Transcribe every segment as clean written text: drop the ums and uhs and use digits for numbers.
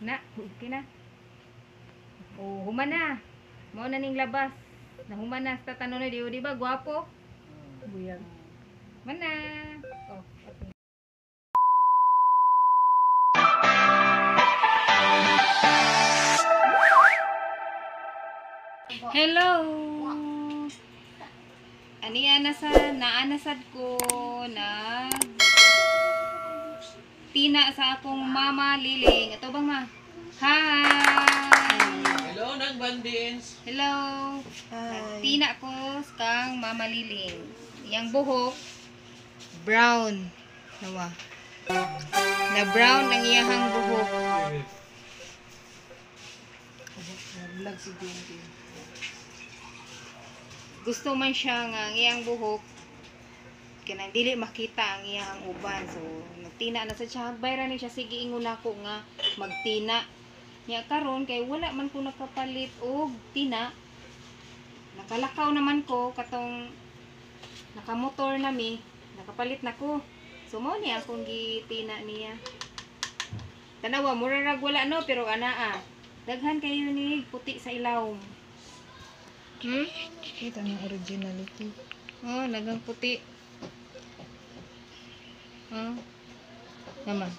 Na, okay na. Oh, human na. Mao na ning labas. Nahuman na sa tanong na di ba gwapo? Buyag. Mana. Oh, okay. Hello. Aniya naanasad ko na tina sa akong mama Liling. Ito bang ma? Hi. Hello, Nang Bandins. Hello. Hi. Tina ko kang mama Liling. Yang buhok brown. Nawa. Na brown ang iyahang buhok. Vlog si Dinky. Gusto man siya nga ang iyang buhok kanang dili makita ang iyang uban, so nagtina na sa siya. Bayra ni siya, sige ingon ako nga magtina nya karon kay wala man ko nakapalit og tina. Nakalakaw naman ko katong nakamotor nami, nakapalit na ko, so mo niya akong gitina niya. Tanawa mura rag wala no, pero anaa daghan kayo ni puti sa ilawom. Kita ng originality. Oh, nagang puti. Oh. Naman.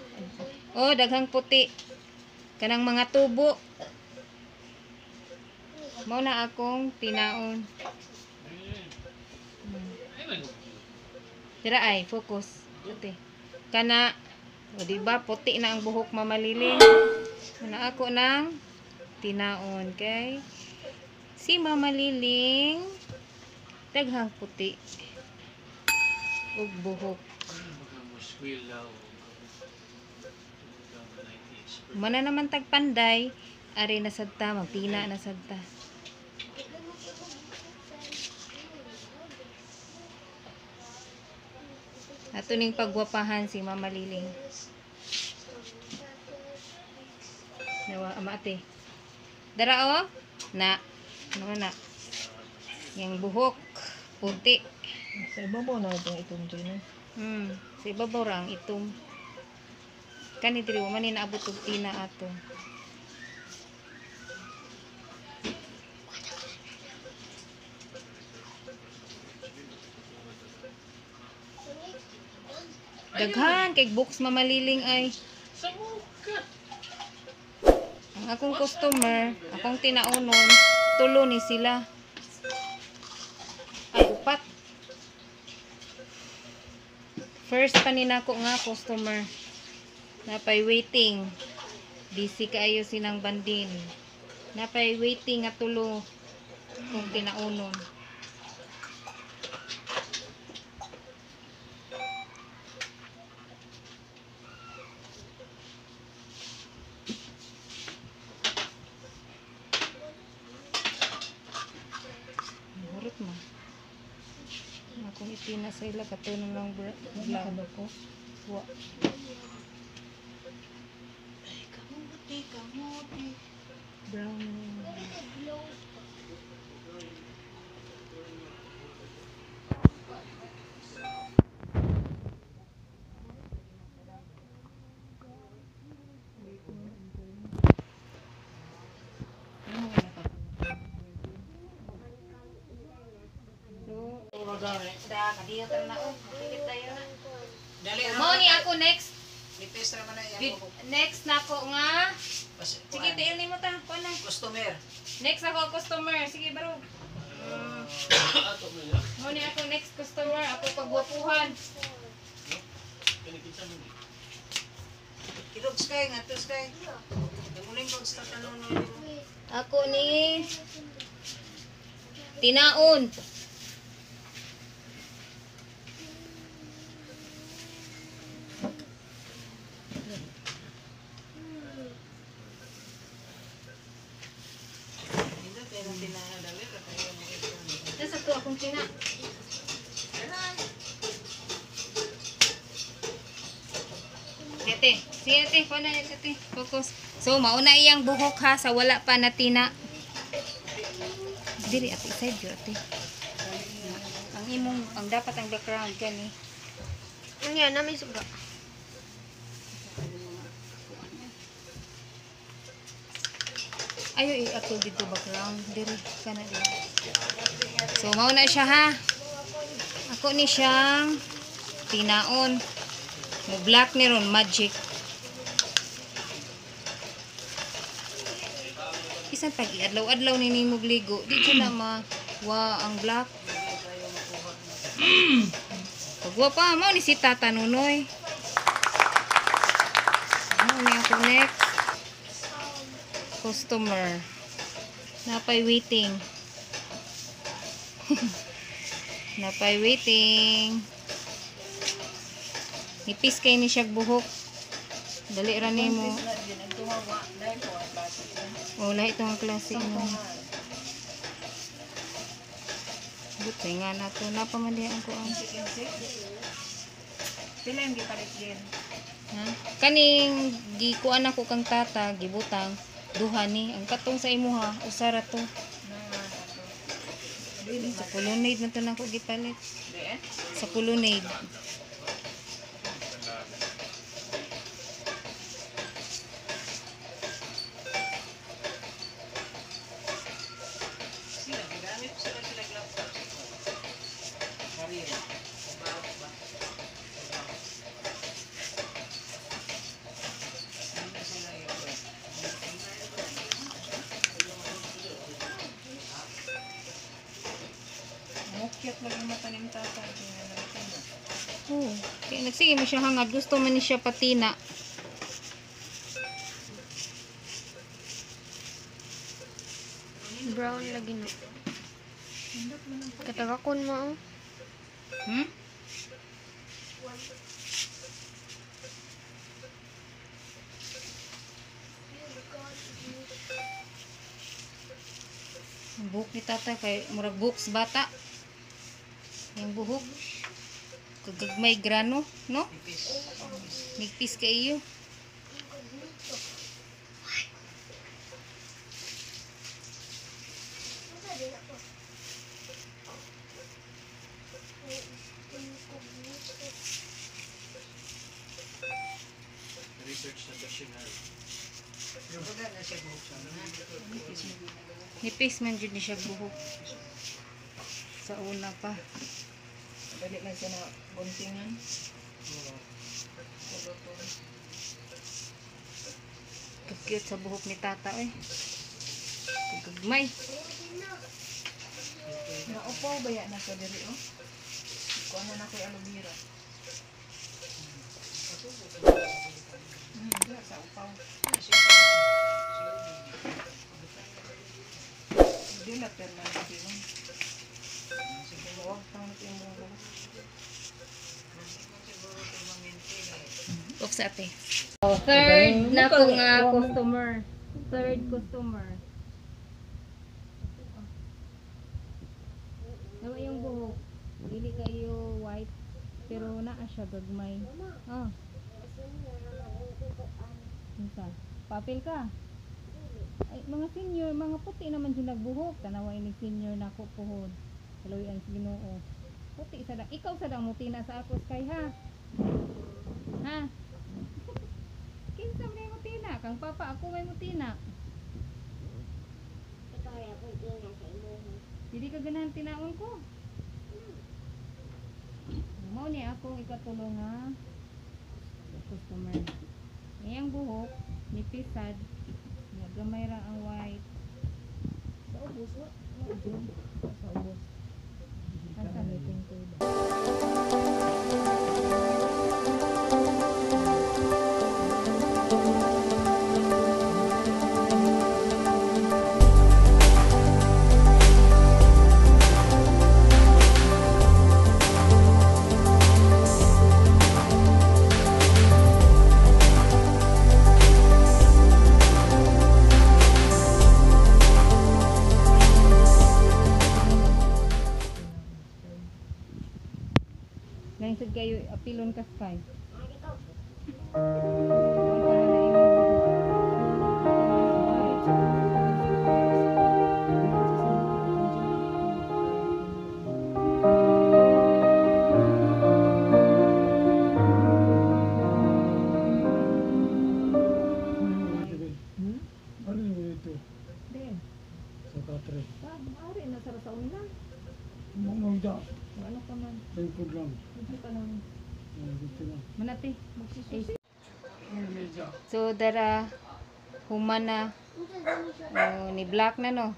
Oh, daghang puti. Kanang mga tubo. Mao na akong tinaon. Tira ay, focus. Puti. Kana, o diba, puti na ang buhok mamaliling. Kana ako ng tinaon, kay si Mama Liling daghang puti ug buhok. Mana naman tagpanday, ari na sadta, magtina na sadta. Ato ning pagwapahan si Mama Liling. Nawa amate. Dara o na ano na. Yang buhok puti. Sa ibabaw na itong Gina. Sa ibabaw ra ang itom. Kani diri wa man ni naabot og tina ato. Daghan kay box mamaliling ay. Ang akong customer, akong tinaunon, tulo ni sila. Ay, upat. First pa ni nako nga customer. Napay waiting. Busy kaayo sinang bandin. Napay waiting nga tulo kung tinaunon. Hurot mo. Akong itina sa ila katunong lang vlog ko. Wa. Brown. Sa kadiyo tayo na oh. Makikit tayo na. Mo ni ako next. Ipis naman na Next na ako nga. Sige, tiil ni mo ta. Kuha na. Customer. Next ako customer. Sige, baro. Mo ni ako next customer. Ako pagwapuhan. Kilog skay nga to skay. Namuling pag sa tanong mo. Ako ni tinaon. Nasa to akong tina. Ate, sige ate, kuha na ate. Focus. So, mauna iyang buhok ha, sa wala pa na tina. Diri ate, side yun ate. Ang imong, ang dapat ang background gani. Ano yan? Na may suga. Ayo i-ato dito background. Diri ka na diri. So mao na siya ha. Ako ni siyang tinaon. Mo black ni ron magic. Bisan pag adlaw-adlaw ni nimo gligo, di siya na wa ang black. Pagwa pa mo ni si Tata Nunoy. Ano ni ako next? Customer. Napay waiting. Napay waiting. Nipis kay ni siya buhok. Dali ra nimo. Oh, lahi itong klase mo. Buti nga na ito. Napamandihan ko ang. Pila yung gipalit din. Ha? Kaning gikuan ako kang tata, gibutang. Duha ni. Ang katong sa imo ha. Usara to. Sa colonnade na ito na ako gipalit. Sa colonnade. Mukyat lang yung mata ng tata. Oh. Kaya nagsige mo siya hangad. Gusto man ni siya patina. Brown lagi no. Katagakon mo. Oh. Hmm? Ang buhok ni tata kay murag buhok sa bata. Yung buhok kagagmay grano, no? Nigpis ka iyo. Research na dictionary. Yung baga na siya buhok siya. Nipis man jud ni siya buhok. Sa una pa. Dali lang siya na buntingan. Cute sa buhok ni tata eh. Kagagmay. Naupaw ba yan na sa diri oh? Kuha na ko yung aloe vera. Dila sa upaw. Dila pero na natin yun. Sige, huwag tang natin yung buhok. Oops, ate. Oh, third na ko nga customer. Third customer. Nawa yung buhok. Dili kayo white. Pero naa siya gagmay. Ah. Isa. Papel ka. Ay, mga senior, mga puti naman yung nagbuhok. Tanawa ini senior na ko puhod. Kaloy ang Ginoo. Puti sa dang. Ikaw sa dang muti na sa ako kay ha. Ha? Kinsa may mutina? Kang papa ako may mutina. Dili ka ganahan tinaon ko. Mao ni akong ikatulong ha. Customer. Iyang buhok nipisad. Gamay ra ang white. Sa ubos wa. Sa ubos. Asa meeting ko ba? Ngayon sad kayo apilon ka sky. Medyo. Ano ka man? 10 grams. Ito ka lang. Dito lang. Manati. Medyo. So, dara, human na. Ni black na no.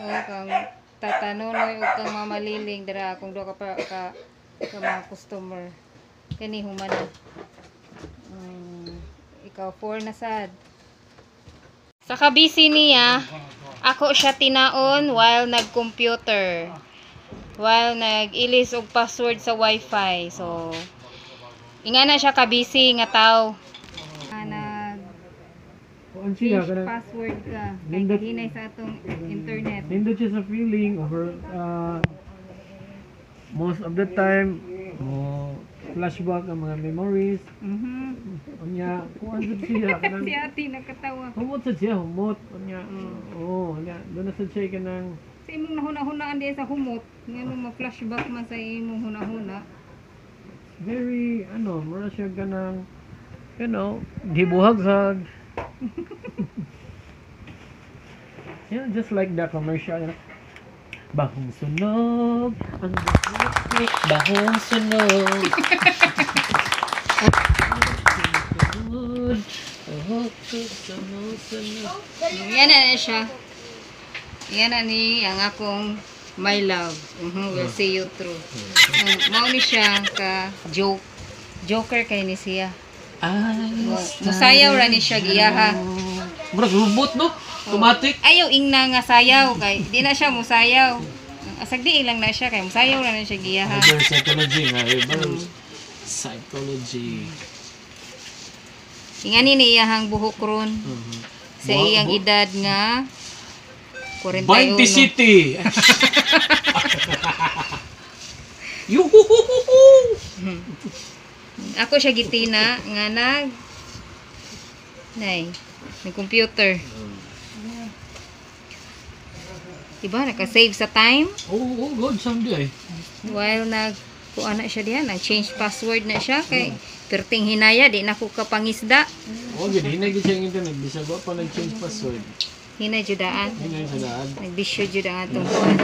Kang tatanonoy o kang mamaliling. Dara, kung do ka pa ka mga customer. Kani human na. Ikaw, 4 na sad. Sa kabisi niya, ako siya tinaon while nag-computer. While nag-ilis og password sa wifi. So, inga na siya kabisi nga tao. Kuan siya Change kanang password ka. Kay Nindot- kahinay sa atong internet. nindot siya sa feeling over most of the time mo flashback ang mga memories. Unya kuan jud siya kanang Si ate nakatawa. humot sa siya humot unya. Oo, unya doon na sa siya kanang Sa imong nahuna-hunaan diya sa humot. Ngano ma-flashback man sa imong hunahuna. very mura siya kanang gibuhaghag. Just like the commercial. Bahong sunog, ang bahong sunog. Yan na siya. Yan na ni ang akong my love. Will see you through. Mao ni siya ka joker kay ni siya. Musayaw ra ni siya giyaha. Murag robot no? Automatic. Ayaw ingna nga sayaw kay di na siya musayaw. Asag di lang na siya kay musayaw ra na siya giyaha. Reverse psychology nga. Reverse psychology. Ingani ni iyahang buhok ron sa iyang edad nga 41. Bainti City! Yuhuhuhuhu! Ako siya gitina nga nay computer. Diba naka-save sa time Oh, God, someday. while kuha na siya diyan, nag-change password na siya kay perting hinaya di na ko kapangisda. Oh, gid hinay gid siya ang internet. Bisag wa pa nag-change password. Hinay judaan. Hinay sa daan. Nagbisyo jud ang atong kuan.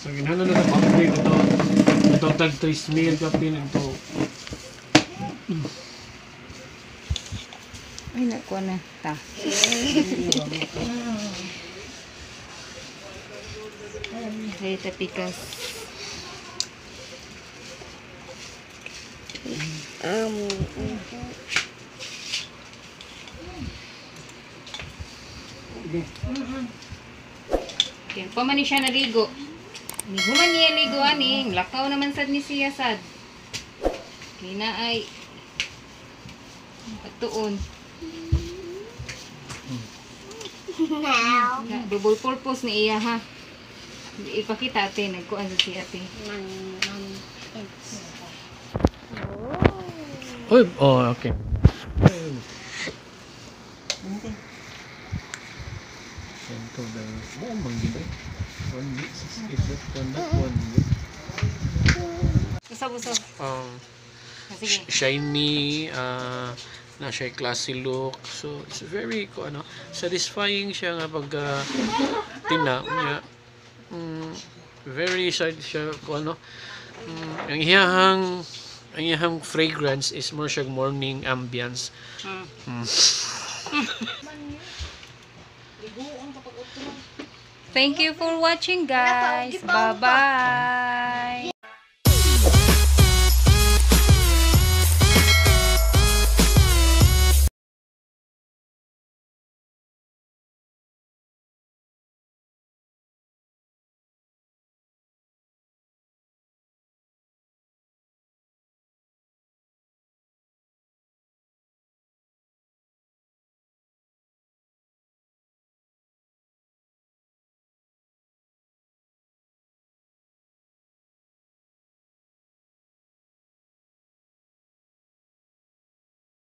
So, ginhano na update ito. Ito tag 3,000 ka pin ito. Ay, nakuha na. Ta. Ay, tapikas. Okay, pa man ni siya naligo. Ligo man niya ligo ani. Lakaw naman sad ni siya sad. Kina ay patuon. Double purpose ni iya ha. Ipakita ate, nagkuan sa si ate. Oh, okay. Ito na. Oh, manggibay. 1 week, 6, 8, 1 week. Usab-usab. Sige. Shiny, na siya classy look. So, it's very, satisfying siya nga pag tina niya. Very siya, ang iyahang fragrance is more siya morning ambience. Thank you for watching, guys. Bye-bye.